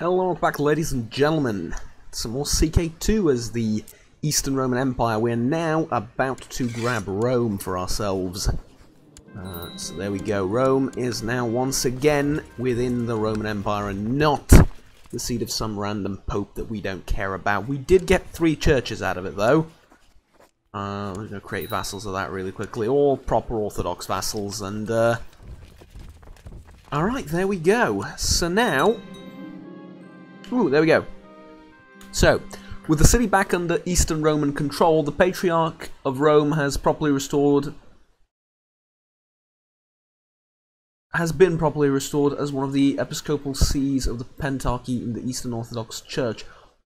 Hello, welcome back, ladies and gentlemen. Some more CK2 as the Eastern Roman Empire. We're now about to grab Rome for ourselves. So there we go. Rome is now once again within the Roman Empire and not the seat of some random pope that we don't care about. We did get 3 churches out of it, though. We're going to create vassals of that really quickly. All proper Orthodox vassals. And, alright, there we go. So now... Ooh, there we go. So, with the city back under Eastern Roman control, the Patriarch of Rome has been properly restored as one of the episcopal sees of the Pentarchy in the Eastern Orthodox Church.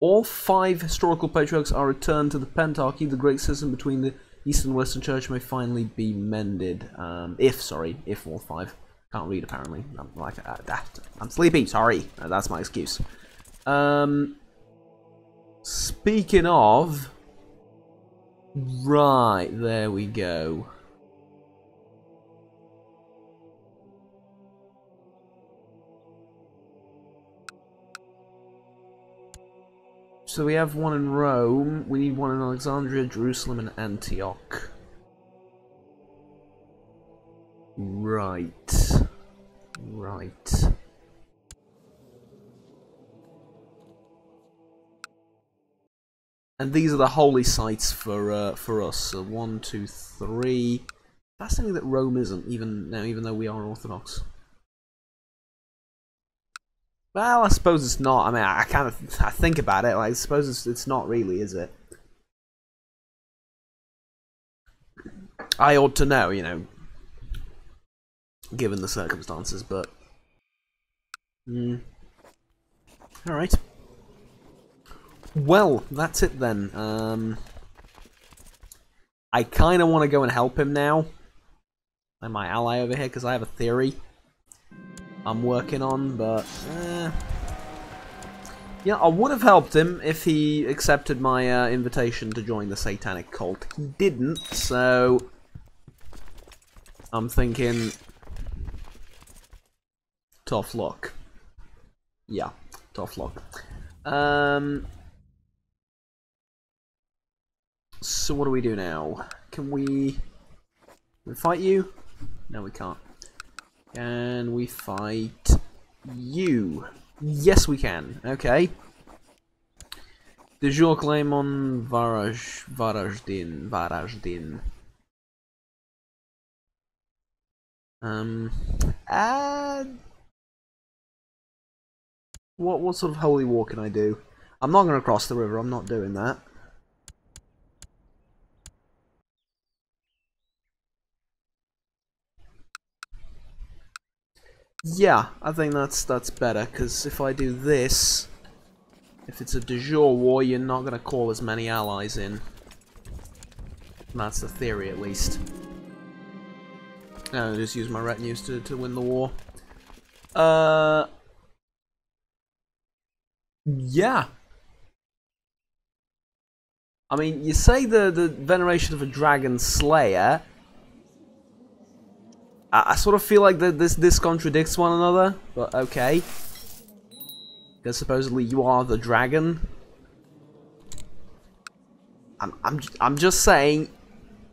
All 5 historical patriarchs are returned to the Pentarchy. The great schism between the Eastern and Western Church may finally be mended. If all 5. Can't read, apparently. I'm sleepy, sorry. That's my excuse. Speaking of... Right, there we go. So we have one in Rome, we need one in Alexandria, Jerusalem, and Antioch. Right. Right. And these are the holy sites for us. So 1, 2, 3. Fascinating that Rome isn't even now, even though we are Orthodox. Well, I suppose it's not. I mean, I think about it. Like, I suppose it's not really, is it? I ought to know, you know, given the circumstances. But all right. Well, that's it then. I kind of want to go and help him now. And my ally over here, because I have a theory I'm working on, but... yeah, I would have helped him if he accepted my invitation to join the satanic cult. He didn't, so... I'm thinking... Tough luck. Yeah, tough luck. So what do we do now? Can we fight you? No, we can't. Can we fight you? Yes, we can. Okay. De jure claim on Varajdin. What sort of holy war can I do? I'm not going to cross the river. I'm not doing that. Yeah, I think that's better, because if I do this, if it's a de jure war, you're not going to call as many allies in. That's the theory, at least. I'll just use my retinues to win the war. Yeah. I mean, you say the veneration of a dragon slayer... I sort of feel like this contradicts one another, but okay. Because supposedly you are the dragon. I'm just saying,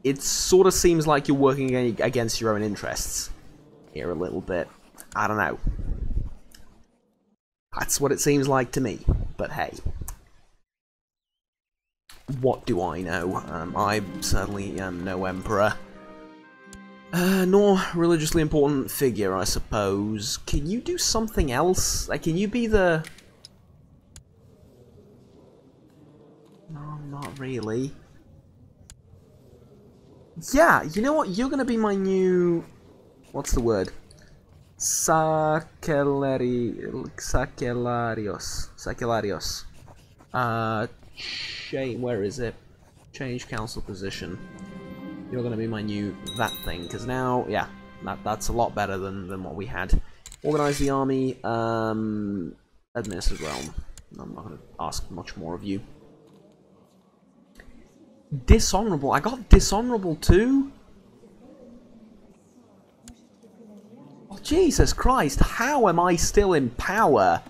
it sort of seems like you're working against your own interests here a little bit. I don't know. That's what it seems like to me. But hey, what do I know? I certainly am no emperor. Nor religiously important figure, I suppose. Can you do something else? Like, can you be the... No, not really. Yeah, you know what? You're gonna be my new... What's the word? Sacellarios. Where is it? Change council position. You're going to be my new that thing, because now, yeah, that's a lot better than what we had. Organize the army, administer the realm. I'm not going to ask much more of you. Dishonorable. I got dishonorable too? Oh, Jesus Christ, how am I still in power?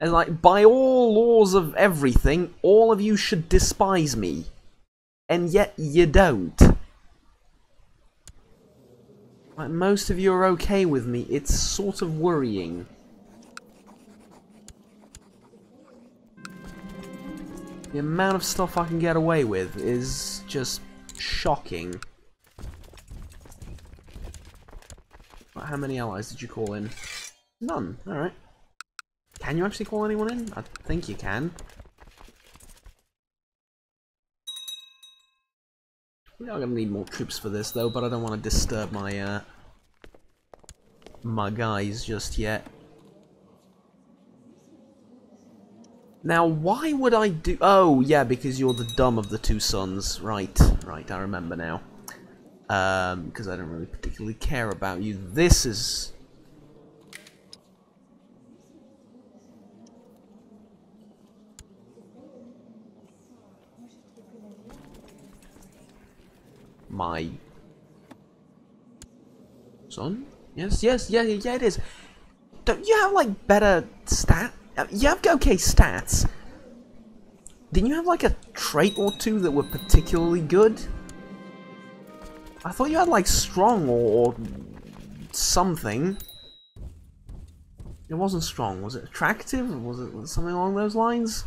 And like, by all laws of everything, all of you should despise me. And yet you don't. Like, most of you are okay with me. It's sort of worrying. The amount of stuff I can get away with is just shocking. How many allies did you call in? None. Alright. Can you actually call anyone in? I think you can. We are going to need more troops for this though, but I don't want to disturb my my guys just yet. Now, why would I do... Oh, yeah, because you're the dumb of the two sons. Right, right, I remember now. Because I don't really particularly care about you. This is... my... son? Yes, yes, yeah, yeah, it is. Don't you have, like, better stat? You have okay stats. Didn't you have like a trait or two that were particularly good? I thought you had like strong or something. It wasn't strong. Was it attractive? Was it something along those lines?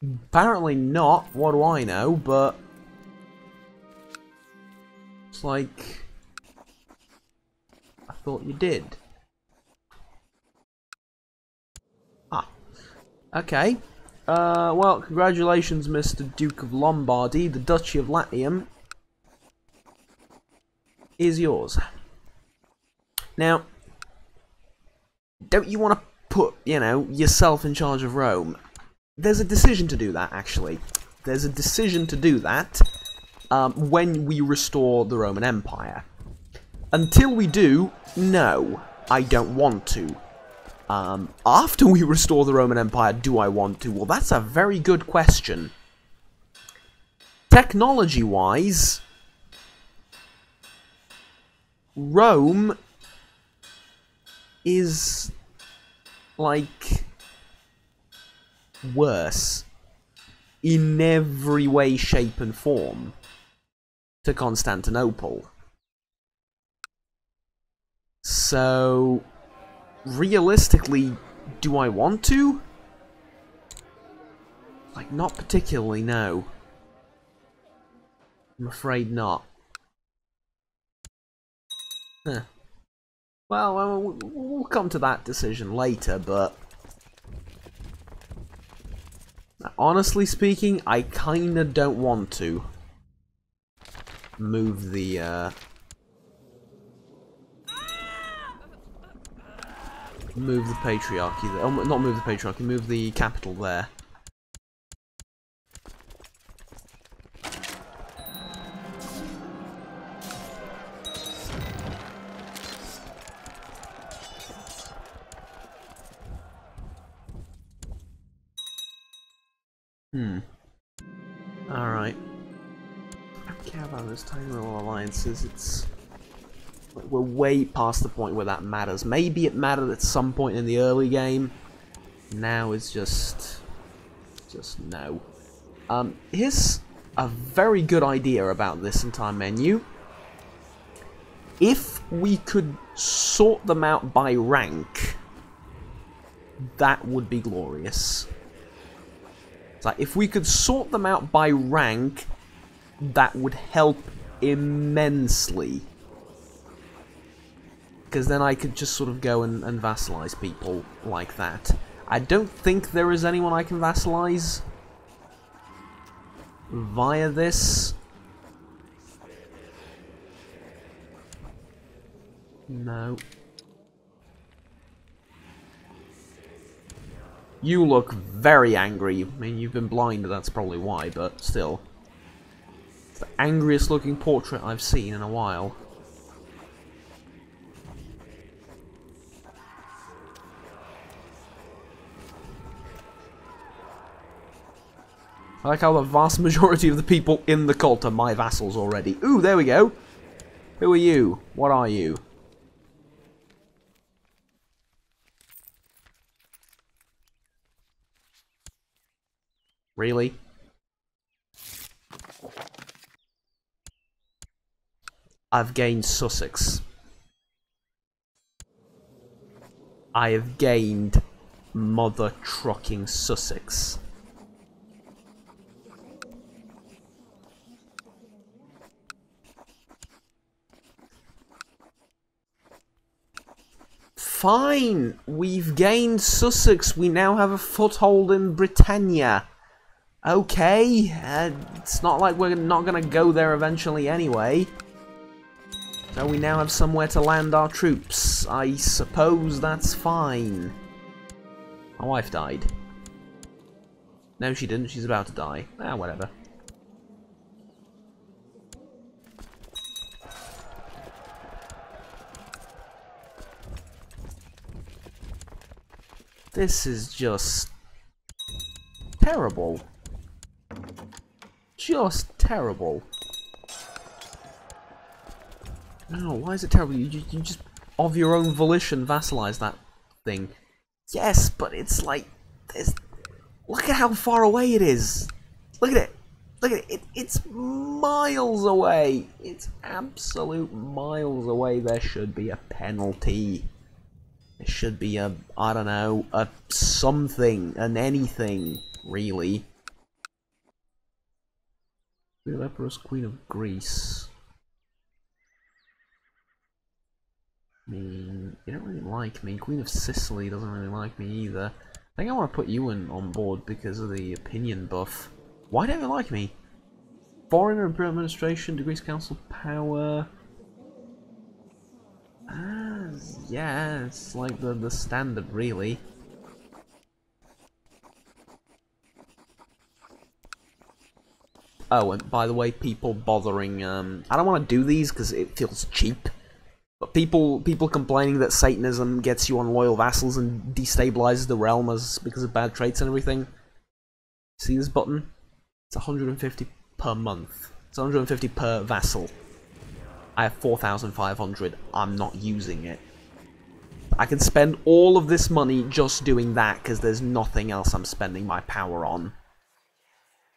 Apparently not. What do I know? But it's like I thought you did. Okay. Well, congratulations, Mr. Duke of Lombardy. The Duchy of Latium is yours. Now, don't you want to put, you know, yourself in charge of Rome? There's a decision to do that, actually. There's a decision to do that when we restore the Roman Empire. Until we do, no, I don't want to. After we restore the Roman Empire, do I want to? Well, that's a very good question. Technology-wise, Rome is, like, worse in every way, shape, and form to Constantinople. So... realistically, do I want to? Like, not particularly, no. I'm afraid not. Huh. Well, we'll come to that decision later, but... honestly speaking, I kinda don't want to move the, move the Patriarchy there. Oh, not move the Patriarchy, move the capital there. Alright. I don't care about those tiny little alliances, it's... we're way past the point where that matters. Maybe it mattered at some point in the early game. Now it's just no. Here's a very good idea about this entire menu. If we could sort them out by rank, that would be glorious. It's like, if we could sort them out by rank, that would help immensely. Because then I could just sort of go and vassalize people like that. I don't think there is anyone I can vassalize via this. No. You look very angry. I mean, you've been blinded, that's probably why, but still. It's the angriest looking portrait I've seen in a while. I like how the vast majority of the people in the cult are my vassals already. Ooh, there we go. Who are you? What are you? Really? I've gained Sussex. I have gained mother trucking Sussex. Fine, we've gained Sussex. We now have a foothold in Britannia. Okay, it's not like we're not gonna go there eventually anyway. So we now have somewhere to land our troops. I suppose that's fine. My wife died. No, she didn't. She's about to die. Ah, whatever. This is just terrible. Just terrible. No, why is it terrible? You just, of your own volition, vassalize that thing. Yes, but it's like, look at how far away it is. Look at it. Look at it. It's miles away. It's absolute miles away. There should be a penalty. There should be a, I don't know, a something, an anything, really. The leprous Queen of Greece. I mean, you don't really like me. Queen of Sicily doesn't really like me either. I think I want to put you on board because of the opinion buff. Why don't you like me? Foreign and Imperial Administration, Degrees Council Power. Yeah, it's like the standard, really. Oh, and by the way, people bothering, I don't want to do these because it feels cheap. But people complaining that Satanism gets you on loyal vassals and destabilizes the realm because of bad traits and everything. See this button? It's 150 per month. It's 150 per vassal. I have 4,500. I'm not using it. I can spend all of this money just doing that because there's nothing else I'm spending my power on.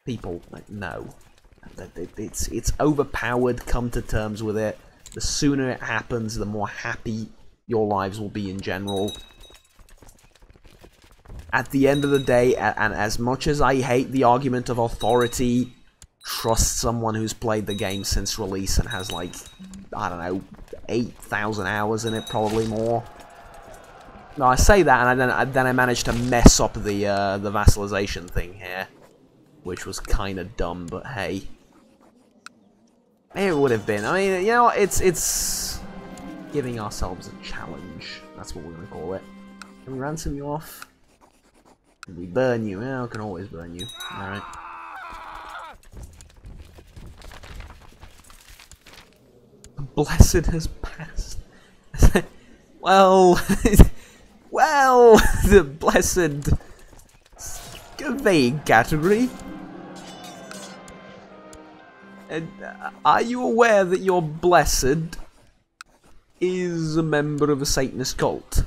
People, like, no. It's overpowered. Come to terms with it. The sooner it happens, the more happy your lives will be in general. At the end of the day, and as much as I hate the argument of authority, trust someone who's played the game since release and has, like, I don't know, 8,000 hours in it, probably more. No, I say that, and then I managed to mess up the vassalization thing here, which was kind of dumb, but hey. It would have been. I mean, you know, it's giving ourselves a challenge. That's what we're going to call it. Can we ransom you off? Can we burn you? Yeah, I can always burn you. Alright. Blessed has passed. Well, well, the blessed vague category. And are you aware that your blessed is a member of a Satanist cult?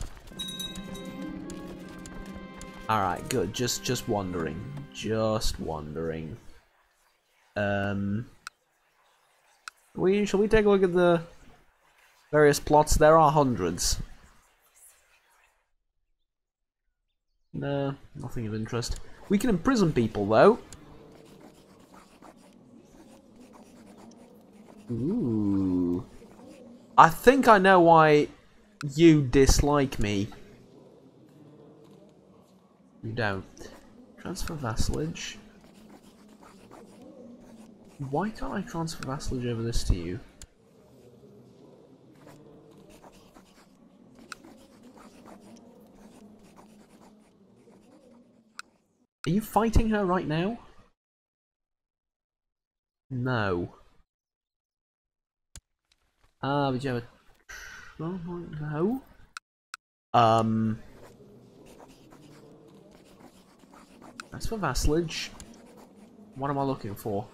Alright, good. Just wondering. Just wondering. Shall we take a look at the various plots? There are hundreds. No, nothing of interest. We can imprison people, though. Ooh. I think I know why you dislike me. You don't. Transfer vassalage. Why can't I transfer vassalage over this to you? Are you fighting her right now? No. But you have a... No? That's for vassalage. What am I looking for?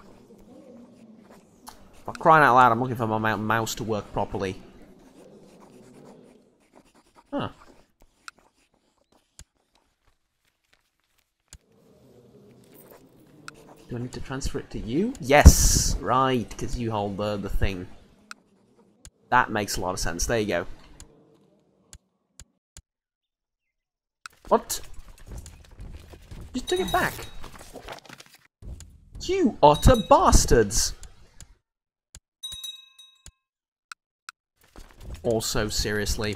For crying out loud, I'm looking for my mouse to work properly. Huh. Do I need to transfer it to you? Yes! Right, because you hold the thing. That makes a lot of sense. There you go. What? Just took it back. You utter bastards! Also, seriously.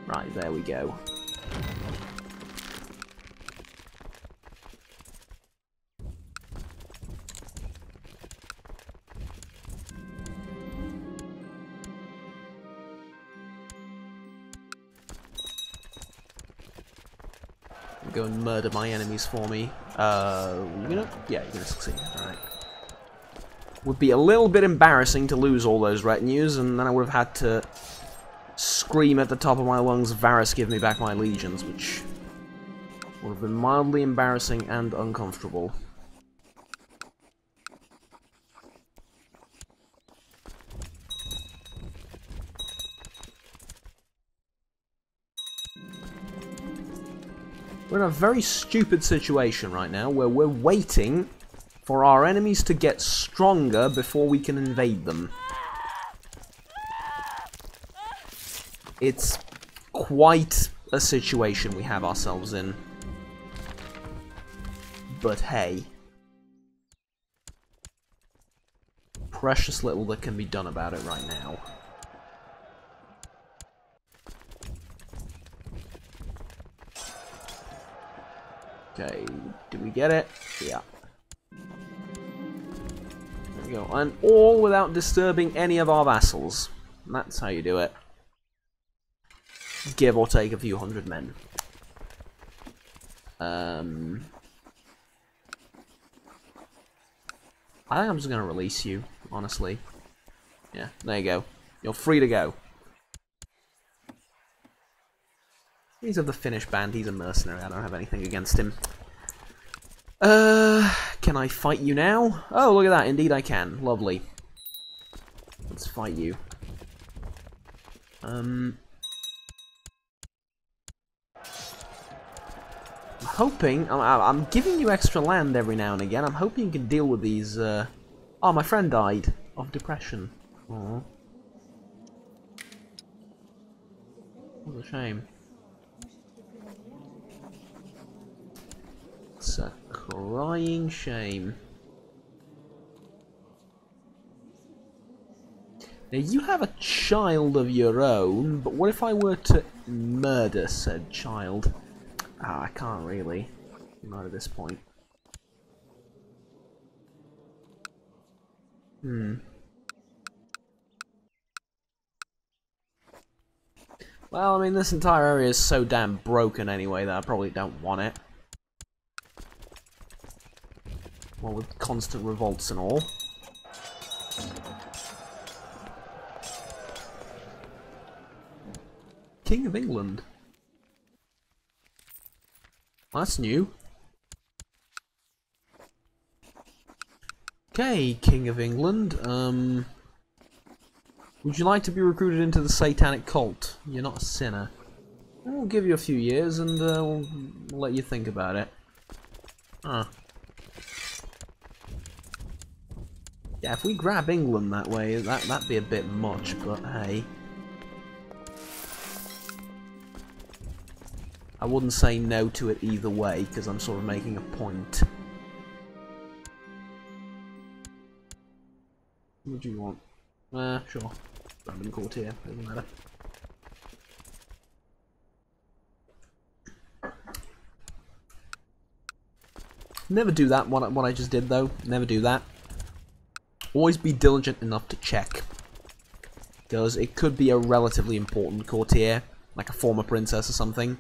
Right, there we go. Go and murder my enemies for me. You gonna? Yeah, you're gonna succeed. Alright. Would be a little bit embarrassing to lose all those retinues, and then I would have had to scream at the top of my lungs, Varus, give me back my legions, which would have been mildly embarrassing and uncomfortable. We're in a very stupid situation right now, where we're waiting for our enemies to get stronger before we can invade them. It's quite a situation we have ourselves in. But hey. Precious little that can be done about it right now. Okay, do we get it? Yeah. There we go. And all without disturbing any of our vassals. And that's how you do it. Give or take a few hundred men. I think I'm just going to release you, honestly. Yeah, there you go. You're free to go. He's of the Finnish band, he's a mercenary, I don't have anything against him. Can I fight you now? Oh, look at that, indeed I can. Lovely. Let's fight you. I'm hoping, I'm giving you extra land every now and again, I'm hoping you can deal with these, Oh, my friend died of depression. Aww. What a shame. It's a crying shame. Now you have a child of your own, but what if I were to murder said child? Ah, I can't really. Not at this point. Well, I mean, this entire area is so damn broken anyway that I probably don't want it. Well, with constant revolts and all. King of England. That's new. Okay, King of England. Would you like to be recruited into the satanic cult? You're not a sinner. We'll give you a few years and we'll let you think about it. Huh. Yeah, if we grab England that way, that'd be a bit much, but hey. I wouldn't say no to it either way, because I'm sort of making a point. What do you want? Sure. Random courtier, doesn't matter. Never do that, what I just did though. Never do that. Always be diligent enough to check. Because it could be a relatively important courtier, like a former princess or something.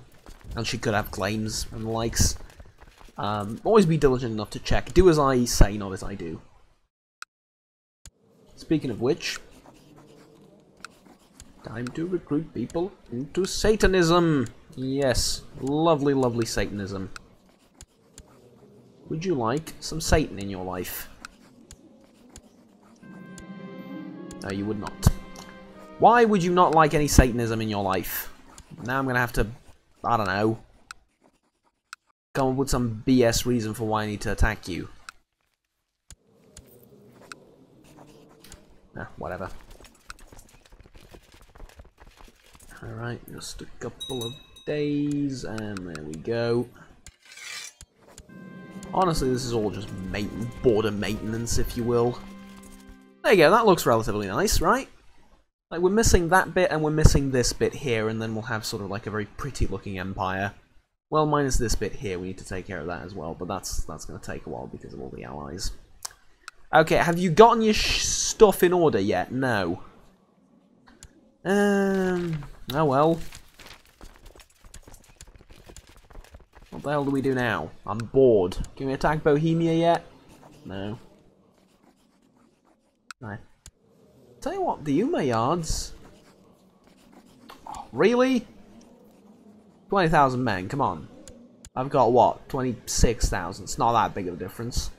And she could have claims and the likes. Always be diligent enough to check. Do as I say, not as I do. Speaking of which, time to recruit people into Satanism. Yes, lovely, lovely Satanism. Would you like some Satan in your life? No, you would not. Why would you not like any Satanism in your life? Now I'm going to have to I don't know. Come up with some BS reason for why I need to attack you. Whatever. Alright, just a couple of days, and there we go. Honestly, this is all just border maintenance, if you will. There you go, that looks relatively nice, right? Like, we're missing that bit, and we're missing this bit here, and then we'll have sort of like a very pretty-looking empire. Well, minus this bit here, we need to take care of that as well, but that's going to take a while because of all the allies. Okay, have you gotten your stuff in order yet? No. Oh well. What the hell do we do now? I'm bored. Can we attack Bohemia yet? No. No. Tell you what, the Umayyads... Oh, really? 20,000 men, come on. I've got what? 26,000. It's not that big of a difference.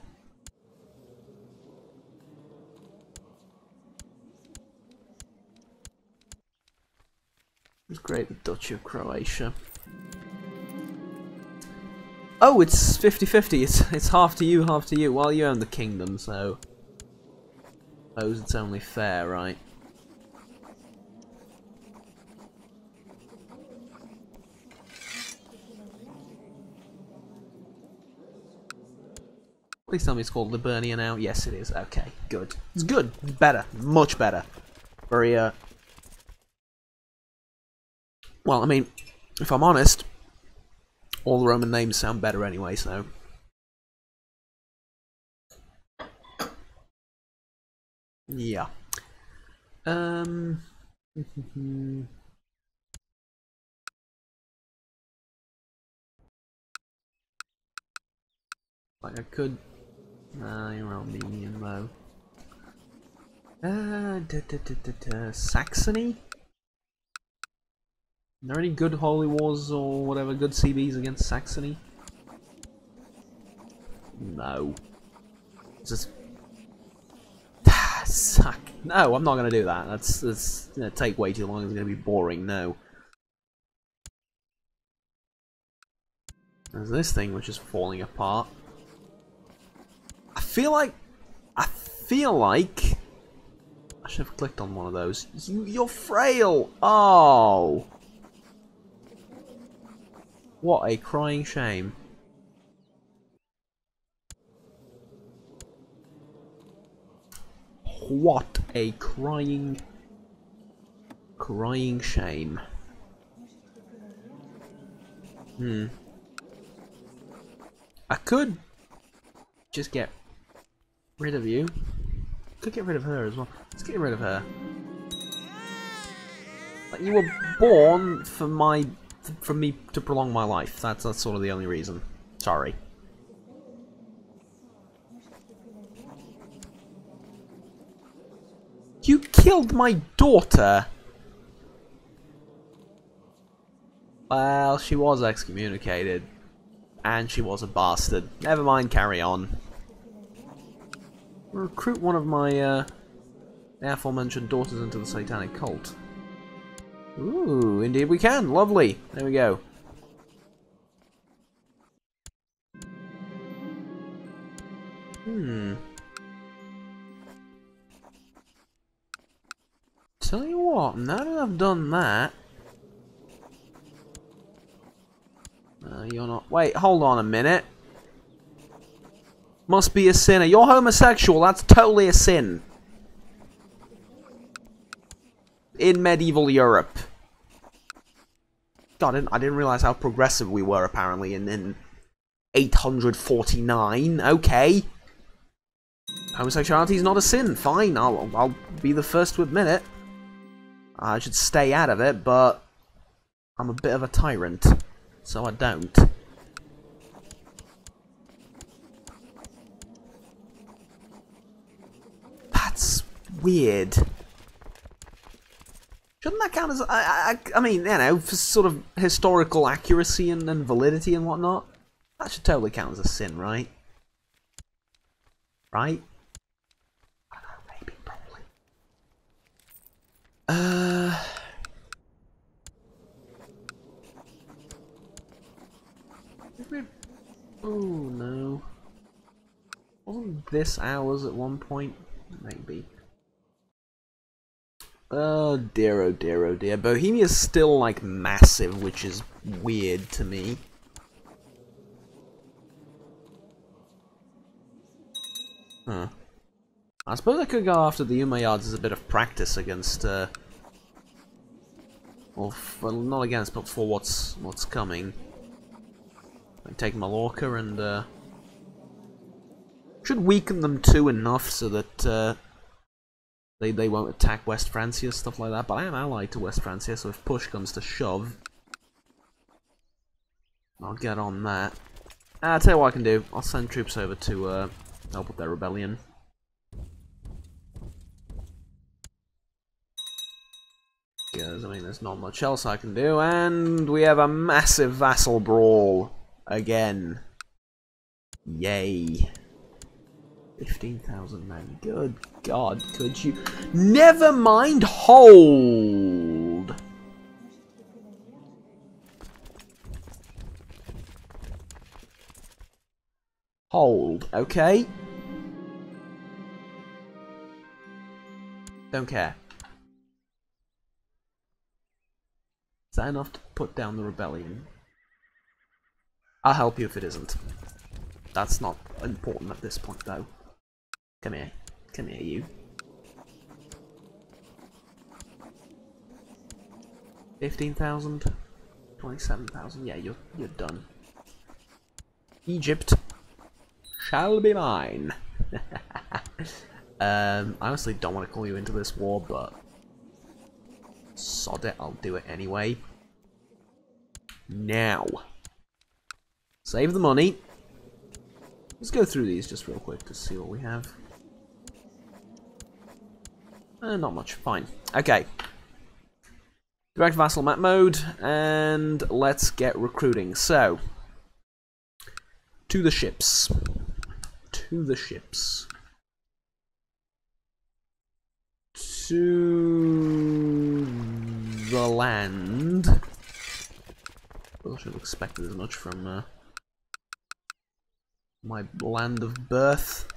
It's great, the Duchy of Croatia. Oh, it's 50-50. It's half to you, half to you. Well, you own the kingdom, so... I suppose it's only fair, right? Please tell me it's called Liburnia now. Yes, it is. Okay, good. It's good. Better. Much better. Very, well, I mean, if I'm honest, all the Roman names sound better anyway, so... Yeah. Like I could... Nah, you're Armenian though. Saxony? Are there any good Holy Wars or whatever, good CBs against Saxony? No. Just... Suck. No, I'm not going to do that. That's going to take way too long. It's going to be boring. No. There's this thing which is falling apart. I feel like I should have clicked on one of those. You're frail. Oh. What a crying shame. What a crying shame. I could just get rid of you. Could get rid of her as well. Let's get rid of her. Like, you were born for me to prolong my life. That's sort of the only reason. Sorry. You killed my daughter! Well, she was excommunicated. And she was a bastard. Never mind, carry on. Recruit one of my aforementioned daughters into the satanic cult. Ooh, indeed we can. Lovely. There we go. Tell you what, now that I've done that... you're not... Wait, hold on a minute. Must be a sinner. You're homosexual. That's totally a sin. In medieval Europe. God, I didn't realize how progressive we were, apparently, in 849. Okay. Homosexuality is not a sin. Fine, I'll be the first to admit it. I should stay out of it, but I'm a bit of a tyrant, so I don't. That's weird. Shouldn't that count as... I mean, you know, for sort of historical accuracy and validity and whatnot? That should totally count as a sin, right? Right? I don't know, maybe, probably. Oh no. Wasn't this ours at one point? Maybe. Oh dear, oh dear, oh dear. Bohemia's still like massive, which is weird to me. Huh. I suppose I could go after the Umayyads as a bit of practice against, well, not against, but for what's coming. I take Mallorca and, should weaken them too enough so that, they won't attack West Francia, stuff like that. But I am allied to West Francia, so if push comes to shove, I'll get on that. I'll tell you what I can do. I'll send troops over to, help with their rebellion. Because, I mean, there's not much else I can do, and we have a massive vassal brawl again. Yay. 15,000 men. Good God, could you... Never mind, hold! Hold, okay? Don't care. Is that enough to put down the rebellion? I'll help you if it isn't. That's not important at this point, though. Come here. Come here, you. 15,000? 27,000? Yeah, you're done. Egypt shall be mine. I honestly don't want to call you into this war, but... sod it, I'll do it anyway. Now. Save the money. Let's go through these just real quick to see what we have. Not much. Fine. Okay. Direct vassal map mode, and let's get recruiting. So, to the ships. To the ships. To the land. I should have expected as much from my land of birth.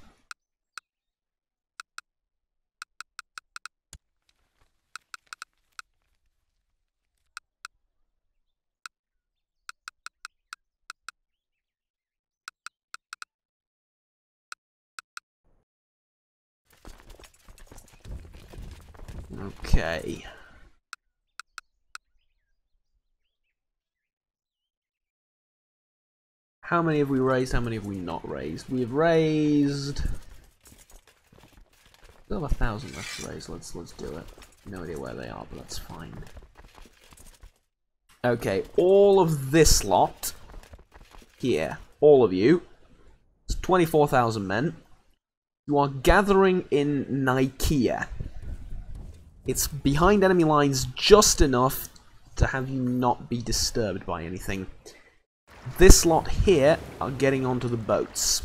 Okay. How many have we raised? How many have we not raised? We have raised... Still have 1,000 left to raise. Let's do it. No idea where they are, but that's fine. Okay, all of this lot here, all of you, it's 24,000 men. You are gathering in Nicaea. It's behind enemy lines just enough to have you not be disturbed by anything. This lot here are getting onto the boats.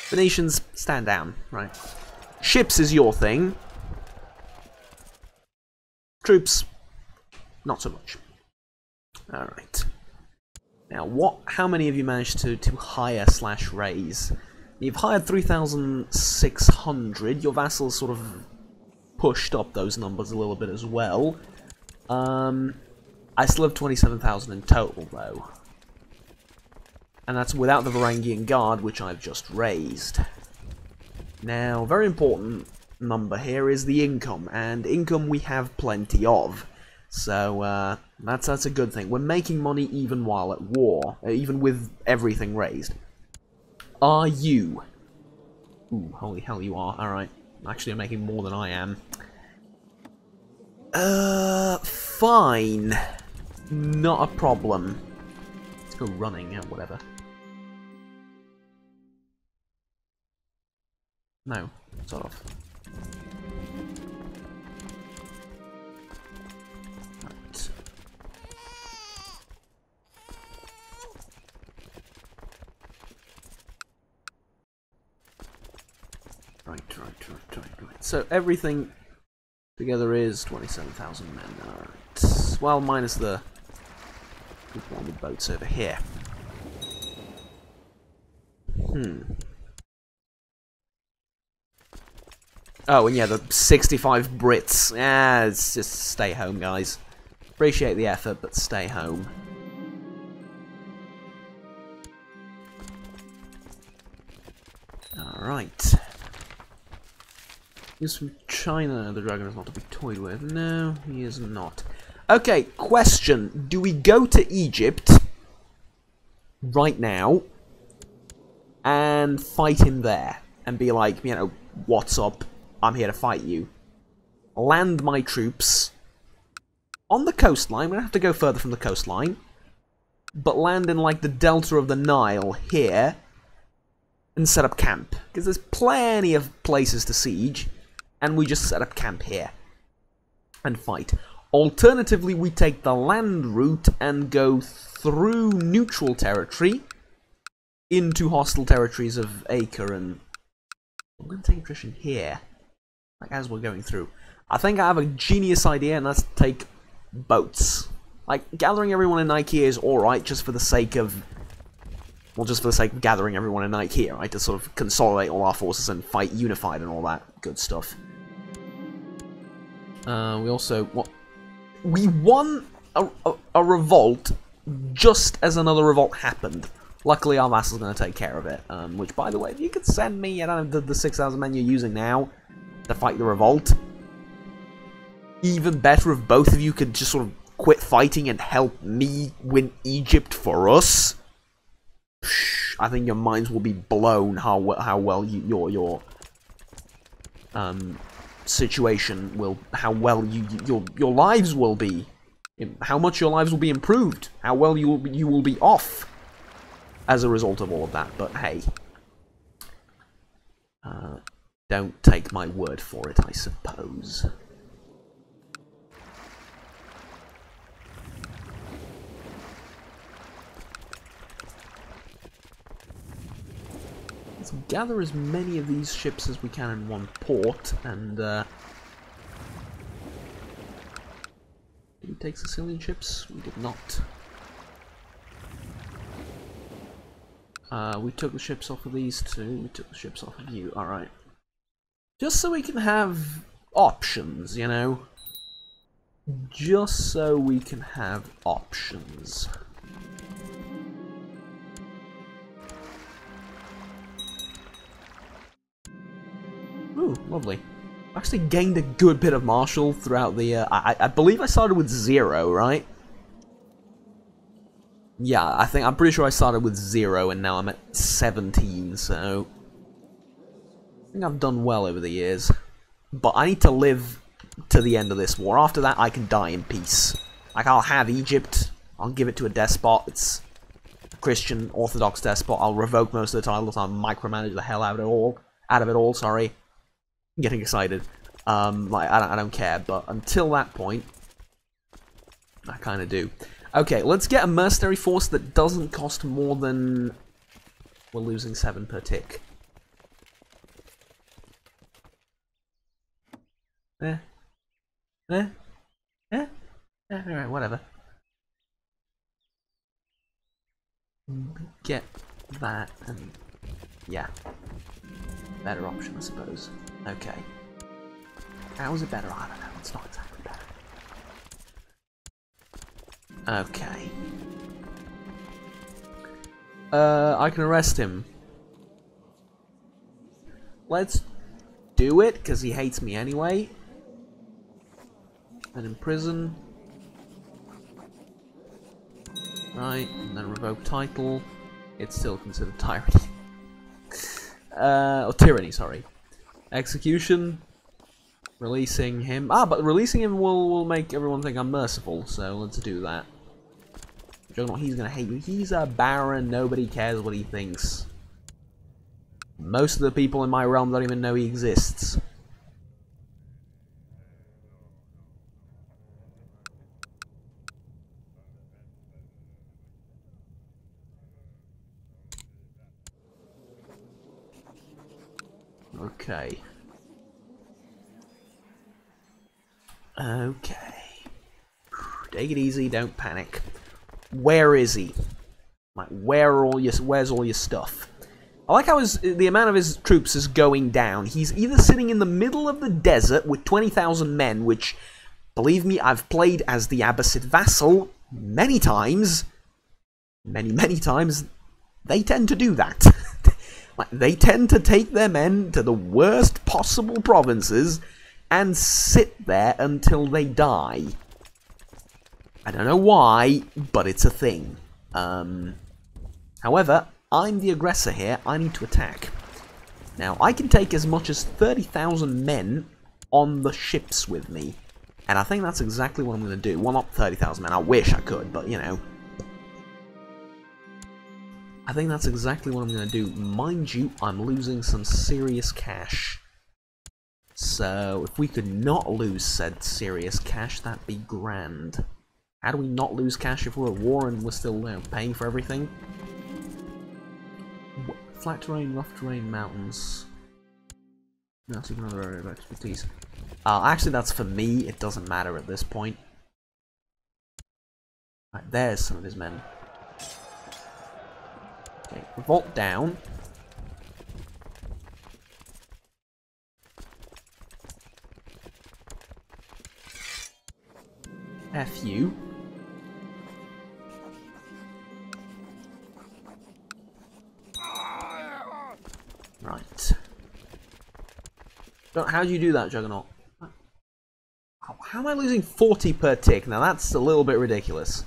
Venetians, stand down, right? Ships is your thing. Troops, not so much. Alright. Now, how many of you managed to hire / raise? You've hired 3,600. Your vassals sort of pushed up those numbers a little bit as well. I still have 27,000 in total, though. And that's without the Varangian Guard, which I've just raised. Now, very important number here is the income, and income we have plenty of. So, that's a good thing. We're making money even while at war, even with everything raised. Are you? Ooh, holy hell you are. Alright. Actually, I'm making more than I am. Fine. Not a problem. Let's go running, whatever. No, sort of. Right. Right. So everything together is 27,000 men. Alright. Well, minus the boats over here. Oh, and yeah, the 65 Brits. Yeah, it's just stay home, guys. Appreciate the effort, but stay home. Alright. He's from China. The dragon is not to be toyed with. No, he is not. Okay, question. Do we go to Egypt right now and fight him there? And be like, you know, what's up? I'm here to fight you. Land my troops on the coastline. We're going to have to go further from the coastline. But land in, like, the delta of the Nile here. And set up camp. Because there's plenty of places to siege. And we just set up camp here. And fight. Alternatively, we take the land route and go through neutral territory into hostile territories of Acre and... I'm going to take attrition here. Like, as we're going through. I think I have a genius idea, and that's to take boats. Like, gathering everyone in Ikea is alright, just for the sake of... Well, just for the sake of gathering everyone in Ikea, right? To sort of consolidate all our forces and fight unified and all that good stuff. We also... What? We won a revolt just as another revolt happened. Luckily, our vassal's going to take care of it. Which, by the way, if you could send me, I don't know, the 6,000 men you're using now to fight the revolt. Even better if both of you could just sort of quit fighting and help me win Egypt for us. I think your minds will be blown how well your situation will, how well your lives will be, how much your lives will be improved, how well you will be off as a result of all of that. But hey, don't take my word for it, I suppose. Let's gather as many of these ships as we can in one port, and did we take Sicilian ships? We did not. We took the ships off of these two, we took the ships off of you, alright. Just so we can have options, you know? Just so we can have options. Ooh, lovely. I actually gained a good bit of martial throughout the, I believe I started with 0, right? Yeah, I'm pretty sure I started with 0 and now I'm at 17, so... I think I've done well over the years. But I need to live to the end of this war. After that, I can die in peace. Like, I'll have Egypt, I'll give it to a despot, it's a Christian Orthodox despot, I'll revoke most of the titles, I'll micromanage the hell out of it all, sorry. I'm getting excited. Like, I don't care, but until that point, I kind of do. Okay, let's get a mercenary force that doesn't cost more than... We're losing 7 per tick. Alright, whatever. Get that, and... yeah. Better option, I suppose. Okay. How is it better? I don't know, it's not exactly better. Okay. I can arrest him. Let's do it, because he hates me anyway. And imprison. Right, and then revoke title. It's still considered tyranny. Or tyranny, sorry. Execution. Releasing him. Ah, but releasing him will make everyone think I'm merciful, so let's do that. Juggernaut, he's gonna hate you. He's a baron, nobody cares what he thinks. Most of the people in my realm don't even know he exists. Okay. Okay. Take it easy, don't panic. Where is he? Like, where's all your stuff? I like how the amount of his troops is going down. He's either sitting in the middle of the desert with 20,000 men, which, believe me, I've played as the Abbasid vassal many times. Many times. They tend to do that. Like, they tend to take their men to the worst possible provinces and sit there until they die. I don't know why, but it's a thing. However, I'm the aggressor here. I need to attack. Now, I can take as much as 30,000 men on the ships with me. And I think that's exactly what I'm going to do. Well, not 30,000 men. I wish I could, but, you know. I think that's exactly what I'm going to do. Mind you, I'm losing some serious cash. So, if we could not lose said serious cash, that'd be grand. How do we not lose cash if we're at war and we're still paying for everything? Flat terrain, rough terrain, mountains. That's another area of expertise. Actually, that's for me. It doesn't matter at this point. Right, there's some of his men. Okay, revolt down. F you. Right. How do you do that, Juggernaut? How am I losing 40 per tick? Now that's a little bit ridiculous.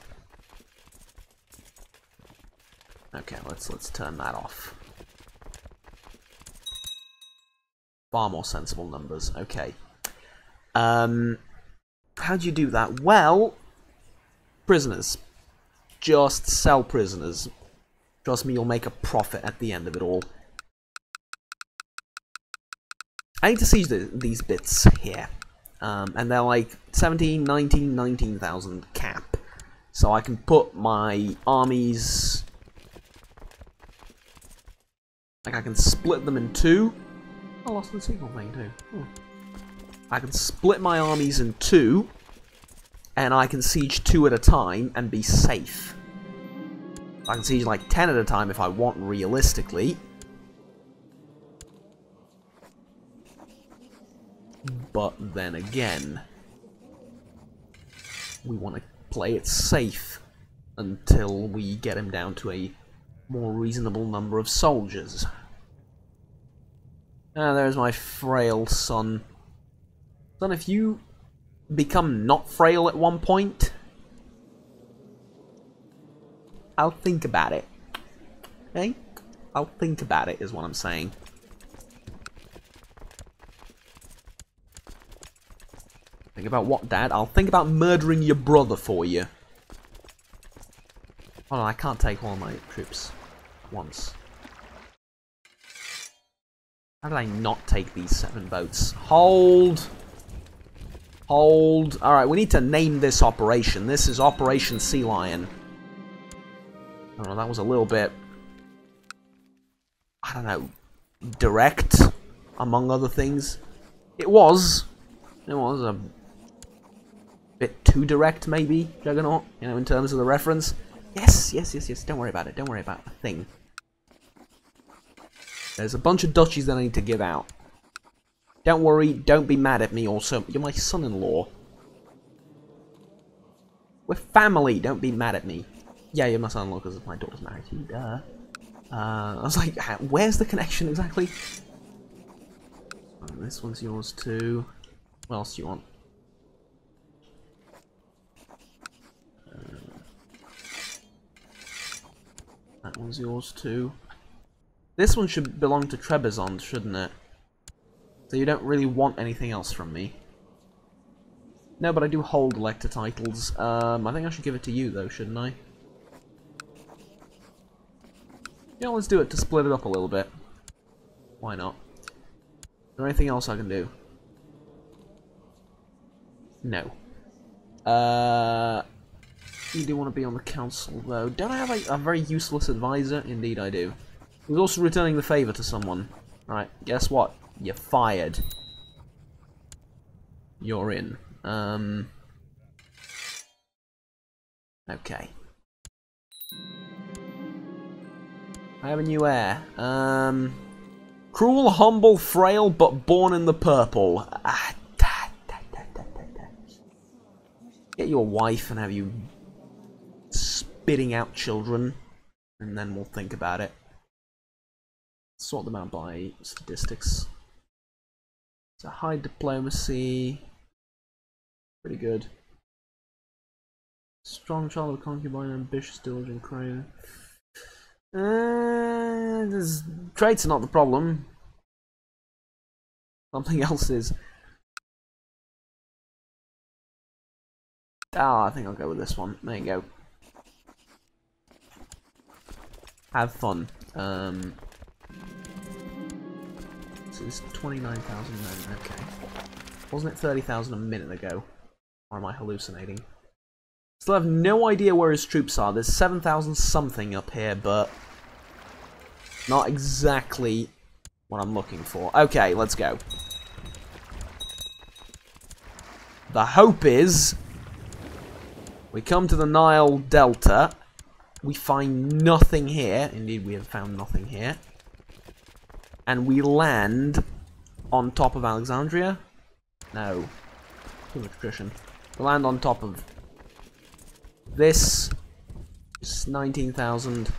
Okay, let's turn that off. Far more sensible numbers. Okay. How do you do that? Well, prisoners. Just sell prisoners. Trust me, you'll make a profit at the end of it all. I need to siege these bits here. And they're like 17, 19, 19,000 cap. So I can put my armies... Like, I can split them in two. I lost the signal thing too. I can split my armies in two. And I can siege 2 at a time and be safe. I can siege like 10 at a time if I want, realistically. But then again, we want to play it safe until we get him down to a more reasonable number of soldiers. Ah, there's my frail son. Son, if you become not frail at one point, I'll think about it. Okay? I'll think about it, is what I'm saying. Think about what, Dad? I'll think about murdering your brother for you. Oh no, I can't take all my troops at once. How did I not take these 7 boats? Hold! Hold. Alright, we need to name this operation. This is Operation Sea Lion. Oh, that was a little bit... I don't know... direct, among other things. It was a bit too direct, maybe, Juggernaut, you know, in terms of the reference. Yes, don't worry about it, don't worry about a thing. There's a bunch of duchies that I need to give out. Don't worry, don't be mad at me also. You're my son-in-law. We're family, don't be mad at me. Yeah, you're my son-in-law because my daughter's married to you, duh. I was like, where's the connection exactly? Oh, this one's yours too. What else do you want? That one's yours too. This one should belong to Trebizond, shouldn't it? So you don't really want anything else from me. No, but I do hold elector titles. I think I should give it to you though, shouldn't I? Yeah, let's do it to split it up a little bit. Why not? Is there anything else I can do? No. You do want to be on the council, though. Don't I have a very useless advisor? Indeed I do. Who's also returning the favour to someone. Right, guess what? You're fired. You're in. Okay. I have a new heir. Cruel, humble, frail, but born in the purple. Get you a wife and have you spitting out children, and then we'll think about it. Sort them out by statistics. So high diplomacy. Pretty good. Strong child of concubine, ambitious, diligent, crane. Traits are not the problem. Something else is. Ah, I think I'll go with this one. There you go. Have fun. So it's 29,000 then. Okay. Wasn't it 30,000 a minute ago? Or am I hallucinating? Still have no idea where his troops are. There's 7,000 something up here, but not exactly what I'm looking for. Okay, let's go. The hope is we come to the Nile Delta. We find nothing here. Indeed, we have found nothing here. And we land on top of Alexandria. No. Too much attrition. We land on top of this. It's 19,000.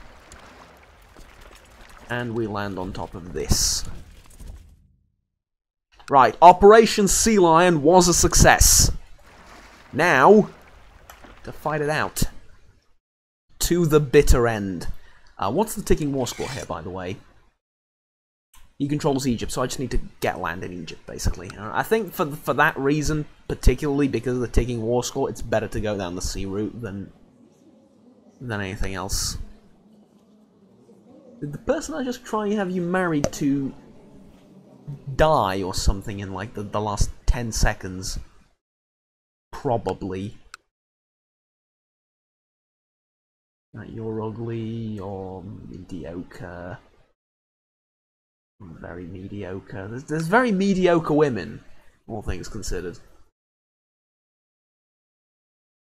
And we land on top of this. Right, Operation Sea Lion was a success. Now, to fight it out. To the bitter end. What's the ticking war score here, by the way? He controls Egypt, so I just need to get land in Egypt, basically. I think for that reason, particularly because of the ticking war score, it's better to go down the sea route than anything else. Did the person I just try and have you married to die or something in like the last 10 seconds? Probably. You're ugly, you're mediocre. Very mediocre. There's very mediocre women, all things considered.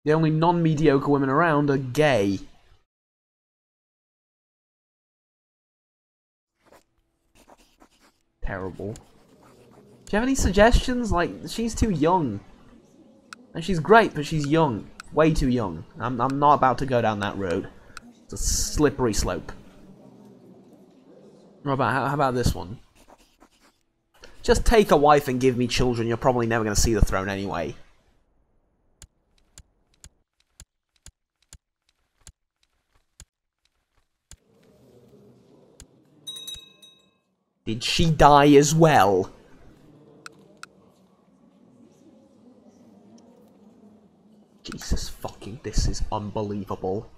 The only non-mediocre women around are gay. Terrible. Do you have any suggestions? Like, she's too young. And she's great, but she's young. Way too young. I'm not about to go down that road. It's a slippery slope. How about this one? Just take a wife and give me children. You're probably never going to see the throne anyway. Did she die as well? Jesus fucking, this is unbelievable.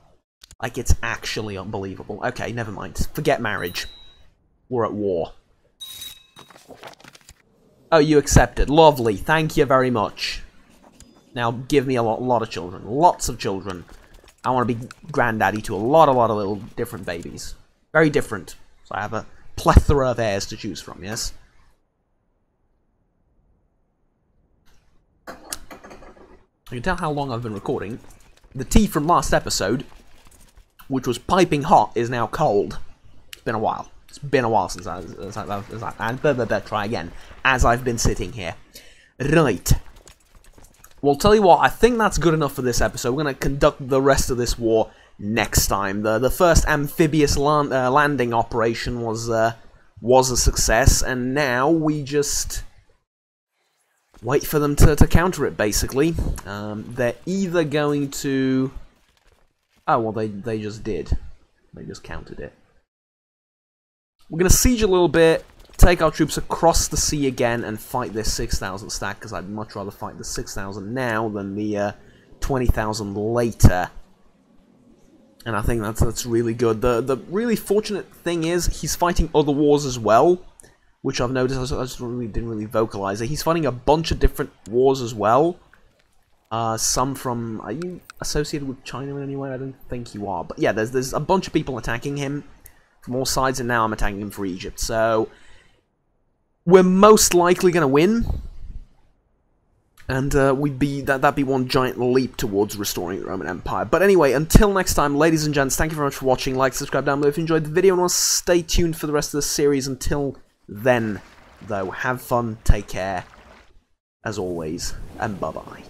Like, it's actually unbelievable. Okay, never mind. Forget marriage. We're at war. Oh, you accepted. Lovely. Thank you very much. Now, give me a lot of children. Lots of children. I want to be granddaddy to a lot of little different babies. Very different. So I have a plethora of heirs to choose from, yes? You can tell how long I've been recording. The tea from last episode, which was piping hot, is now cold. It's been a while. It's been a while since try again, as I've been sitting here. Right. Well, tell you what, I think that's good enough for this episode. We're going to conduct the rest of this war next time. The first amphibious landing operation was a success, and now we just wait for them to counter it, basically. They're either going to... Oh, well, they just did. They just countered it. We're going to siege a little bit, take our troops across the sea again, and fight this 6,000 stack, because I'd much rather fight the 6,000 now than the 20,000 later. And I think that's really good. The really fortunate thing is, he's fighting other wars as well, which I've noticed. I just didn't really vocalize it. He's fighting a bunch of different wars as well. Some from... Are you associated with China in any way? I don't think you are. But yeah, there's a bunch of people attacking him from all sides, and now I'm attacking him for Egypt. So we're most likely going to win. And that'd be one giant leap towards restoring the Roman Empire. But anyway, until next time, ladies and gents, thank you very much for watching. Like, subscribe down below if you enjoyed the video, and want to stay tuned for the rest of the series. Until then, though, have fun, take care, as always, and bye-bye.